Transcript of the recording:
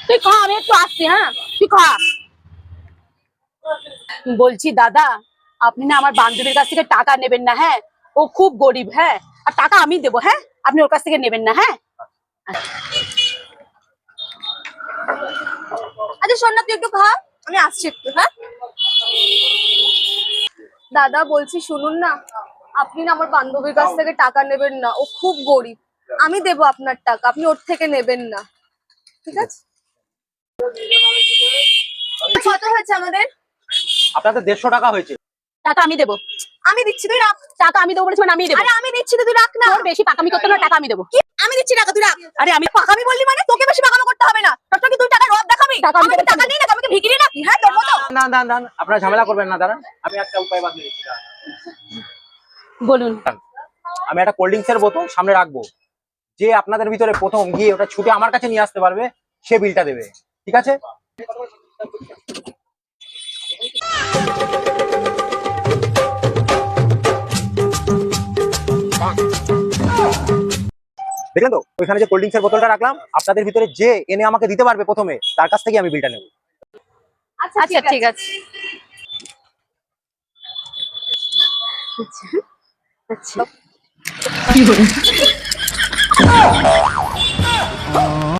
তুই খা, আমি একটু আসছি। হ্যাঁ তুই খা। বলছি দাদা, আপনি না আমার বান্ধবীর কাছ থেকে টাকা নেবেন না। হ্যাঁ, ও খুব গরিব। হ্যাঁ, আর টাকা আমি দেবো। হ্যাঁ, আপনি ওর কাছ থেকে নেবেন না। হ্যাঁ। আচ্ছা শোন না, তুই একটু খা, আমি আসছি একটু। হ্যাঁ দাদা, বলছি শুনুন না, আপনি না আমার বান্ধবীর কাছ থেকে টাকা নেবেন না, ও খুব গরিব। আমি দেবো আপনার টাকা, আপনি ওর থেকে নেবেন না, ঠিক আছে? কত হয়েছে আমাদের? আপনাদের 150 টাকা হয়েছে। টাকা আমি দেবো। আমি দিচ্ছি, তুই রাখ। টাকা আমি দেবো বলেছি মানে আমি দেবো। আরে আমি দিচ্ছি তো, তুই রাখ না। তোর বেশি পাকামি করতে না, টাকা আমি দেবো। কি? আমি দিচ্ছি টাকা, তুই রাখ। আরে আমি পাকামি বললি মানে? তোকে বেশি পাকামি করতে হবে না। তোর কি তুই টাকা রব দেখাবি? টাকা আমি আমি কি দেবো। টাকা নেই না, আমি কি ভিখিরি নাকি? হ্যাঁ তোর মতো। না না না, আপনারা ঝামেলা করবেন না, দাঁড়ান, আমি একটা উপায় বাতলে দিচ্ছি। বলুন। আমি একটা কোল্ড ড্রিঙ্কসের বোতল সামনে রাখবো, যে আপনাদের ভিতরে প্রথম গিয়ে ওটা ছুটে আমার কাছে নিয়ে আসতে পারবে, সে বিলটা দেবে, ঠিক আছে? দেখলেন তো, ওইখানে যে কোল্ড ড্রিঙ্কসের বোতলটা রাখলাম, আপনাদের ভিতরে যে এনে আমাকে দিতে পারবে প্রথমে, তার কাছ থেকে আমি বিলটা নেব। আচ্ছা আচ্ছা ঠিক আছে। আচ্ছা আচ্ছা। কি বলে?